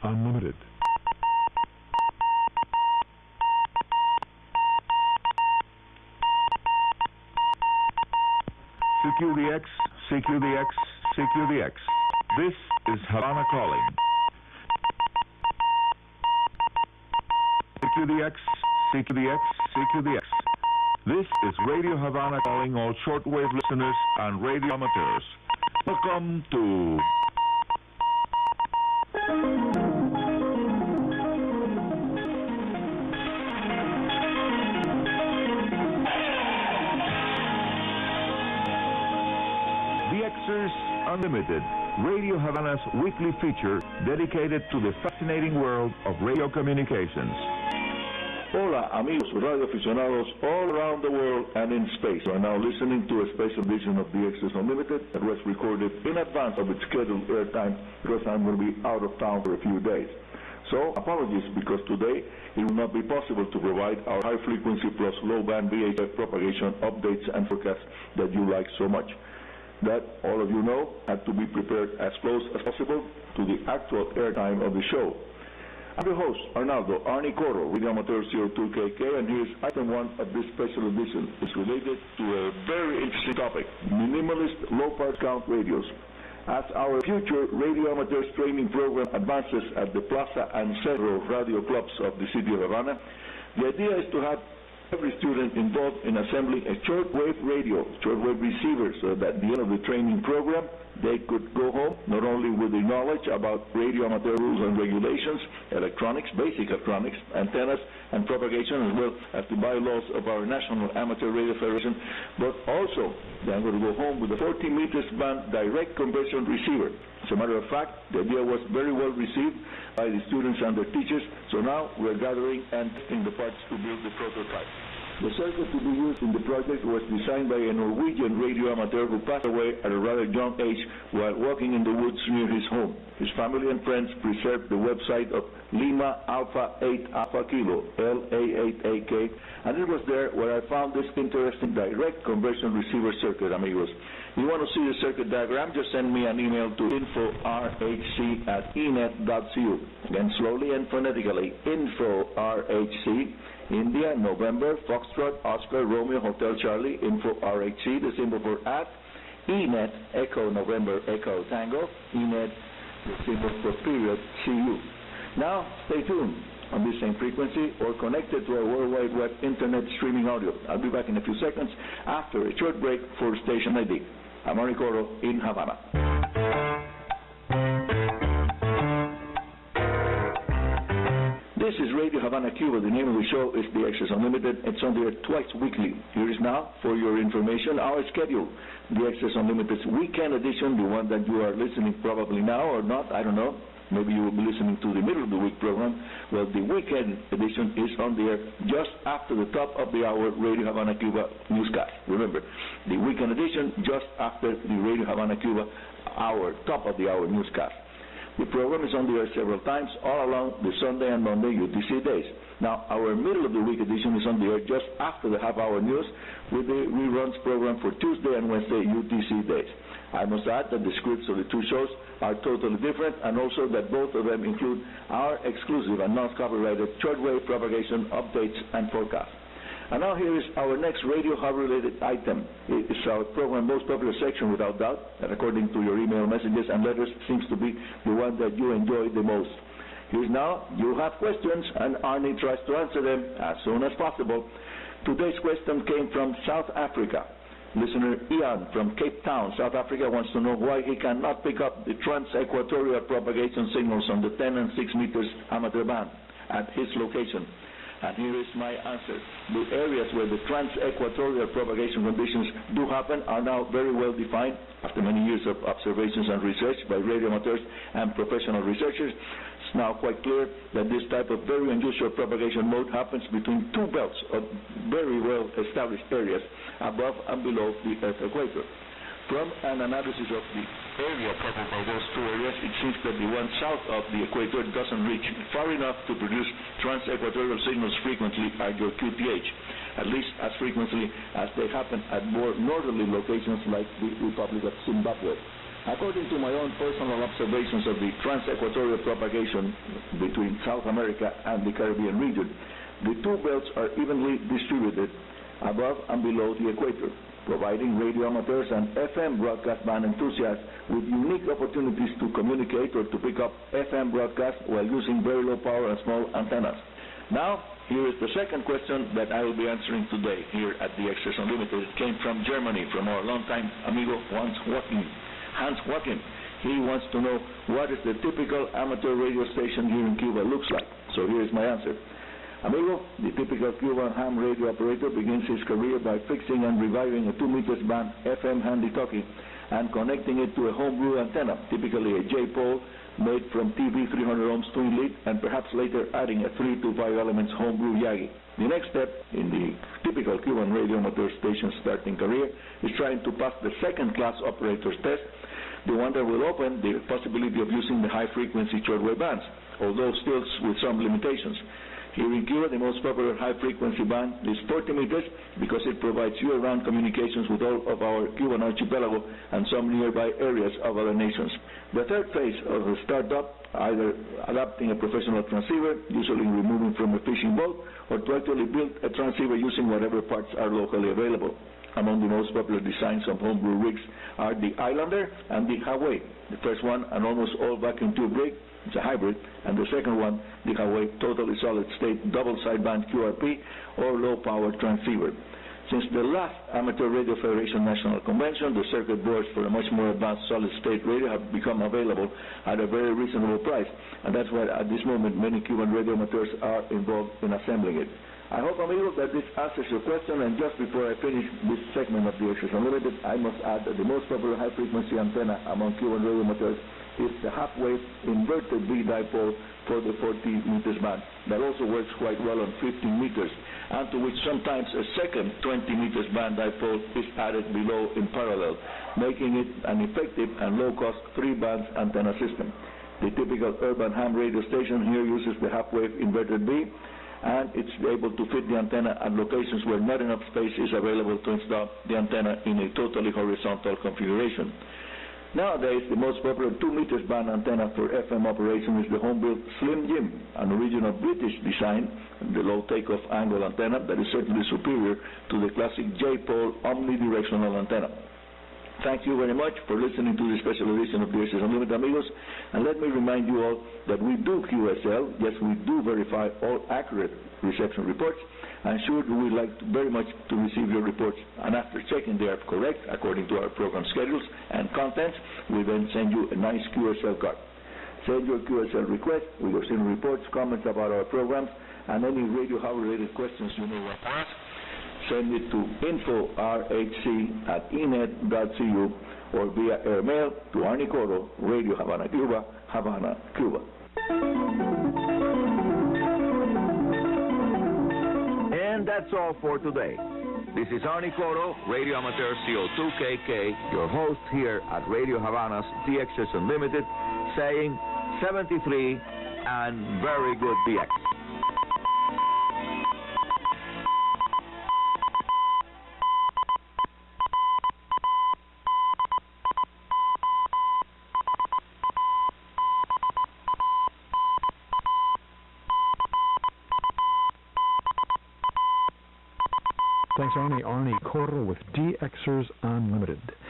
Unlimited. CQDX, CQDX, CQDX. This is Havana calling. CQDX, CQDX, CQDX. This is Radio Havana calling all shortwave listeners and radio amateurs. Welcome to DXers Unlimited, Radio Havana's weekly feature dedicated to the fascinating world of radio communications. Hola, amigos radio aficionados all around the world and in space. You are now listening to a special edition of DXers Unlimited that was recorded in advance of its scheduled airtime because I'm going to be out of town for a few days. So, apologies because today it will not be possible to provide our high frequency plus low band VHF propagation updates and forecasts that you like so much. That, all of you know, had to be prepared as close as possible to the actual airtime of the show. I'm your host, Arnaldo Arnie Coro, Radio Amateur 02KK, and here's item 1 of this special edition. It's related to a very interesting topic, minimalist low-part count radios. As our future Radio Amateurs training program advances at the Plaza and several radio clubs of the city of Havana, the idea is to have every student involved in assembling a shortwave radio, shortwave receiver, so that at the end of the training program, they could go home not only with the knowledge about radio amateur rules and regulations, electronics, basic electronics, antennas, and propagation, as well as the bylaws of our National Amateur Radio Federation, but also they're going to go home with a 40 meters band direct conversion receiver. As a matter of fact, the idea was very well received by the students and their teachers, so now we're gathering and testing the parts to build the prototype. The circuit to be used in the project was designed by a Norwegian radio amateur who passed away at a rather young age while walking in the woods near his home. His family and friends preserved the website of Lima Alpha 8 Alpha Kilo, LA8AK, and it was there where I found this interesting direct conversion receiver circuit, amigos. If you want to see the circuit diagram, just send me an email to info.rhc@enet.cu. Again, slowly and phonetically, info.rhc, India, November, Foxtrot, Oscar, Romeo, Hotel Charlie, info.rhc, the symbol for at, enet, Echo, November, Echo, Tango, enet, the symbol for period, CU. Now, stay tuned on this same frequency or connected to our World Wide Web Internet streaming audio. I'll be back in a few seconds after a short break for station ID. I'm Arnie Coro in Havana. This is Radio Havana Cuba. The name of the show is DXers Unlimited. It's on the air twice weekly. Here is now, for your information, our schedule. DXers Unlimited's weekend edition, the one that you are listening probably now or not, I don't know. Maybe you will be listening to the middle of the week program. Well, the weekend edition is on the air just after the top of the hour Radio Havana Cuba newscast. Remember, the weekend edition just after the Radio Havana Cuba hour, top of the hour newscast. The program is on the air several times all along the Sunday and Monday UTC days. Now, our middle of the week edition is on the air just after the half-hour news with the reruns program for Tuesday and Wednesday UTC days. I must add that the scripts of the two shows are totally different, and also that both of them include our exclusive and non-copyrighted shortwave propagation updates and forecasts. And now here is our next Radio Hub-related item. It is our program's most popular section, without doubt, and according to your email messages and letters, seems to be the one that you enjoy the most. Here's now, you have questions, and Arnie tries to answer them as soon as possible. Today's question came from South Africa. Listener Ian from Cape Town, South Africa, wants to know why he cannot pick up the trans-equatorial propagation signals on the 10 and 6 meters amateur band at his location. And here is my answer. The areas where the trans-equatorial propagation conditions do happen are now very well defined after many years of observations and research by radio amateurs and professional researchers. It's now quite clear that this type of very unusual propagation mode happens between two belts of very well established areas above and below the Earth equator. From an analysis of the area covered by those two areas, it seems that the one south of the equator doesn't reach far enough to produce trans-equatorial signals frequently at your QTH, at least as frequently as they happen at more northerly locations like the Republic of Zimbabwe. According to my own personal observations of the trans-equatorial propagation between South America and the Caribbean region, the two belts are evenly distributed above and below the equator, providing radio amateurs and FM broadcast band enthusiasts with unique opportunities to communicate or to pick up FM broadcasts while using very low power and small antennas. Now, here is the second question that I will be answering today here at DXers Unlimited. It came from Germany, from our longtime amigo Hans Joachim. He wants to know what is the typical amateur radio station here in Cuba looks like. So here is my answer. Amigo, the typical Cuban ham radio operator begins his career by fixing and reviving a 2 meters band FM handy-talkie and connecting it to a homebrew antenna, typically a J-pole made from TV 300 ohms twin lead, and perhaps later adding a 3 to 5 elements homebrew Yagi. The next step in the typical Cuban radio amateur station starting career is trying to pass the second-class operator's test, the one that will open the possibility of using the high-frequency shortwave bands, although still with some limitations. Here in Cuba, the most popular high-frequency band is 40 meters because it provides year-round communications with all of our Cuban archipelago and some nearby areas of other nations. The third phase of the startup, either adapting a professional transceiver, usually removing from a fishing boat, or to actually build a transceiver using whatever parts are locally available. Among the most popular designs of homebrew rigs are the Islander and the Hawaii. The first one, an almost all vacuum tube rig, it's a hybrid, and the second one, the Hawaii totally solid-state double sideband QRP or low-power transceiver. Since the last Amateur Radio Federation National Convention, the circuit boards for a much more advanced solid-state radio have become available at a very reasonable price, and that's why at this moment many Cuban radio amateurs are involved in assembling it. I hope, amigos, that this answers your question, and just before I finish this segment of DXers Unlimited, I must add that the most popular high-frequency antenna among Cuban radio amateurs is the half-wave inverted B dipole for the 40 meters band. That also works quite well on 15 meters, and to which sometimes a second 20 meters band dipole is added below in parallel, making it an effective and low-cost 3-band antenna system. The typical urban ham radio station here uses the half-wave inverted B, and it's able to fit the antenna at locations where not enough space is available to install the antenna in a totally horizontal configuration. Nowadays, the most popular 2 meters band antenna for FM operation is the home-built Slim Jim, an original British design, the low takeoff angle antenna that is certainly superior to the classic J-pole omnidirectional antenna. Thank you very much for listening to this special edition of DXers Unlimited, amigos. And let me remind you all that we do QSL. Yes, we do verify all accurate reception reports. And sure, we would like very much to receive your reports. And after checking they are correct, according to our program schedules and contents, we then send you a nice QSL card. Send your QSL request with your senior reports, comments about our programs, and any Radio How related questions you may want to ask. Send it to info.rhc@enet.cu or via airmail to Arnie Coro, Radio Havana Cuba, Havana, Cuba. And that's all for today. This is Arnie Coro, Radio Amateur CO2KK, your host here at Radio Havana's DXers Unlimited, saying 73 and very good DX. Thanks, Arnie. Arnie Coro with DXers Unlimited.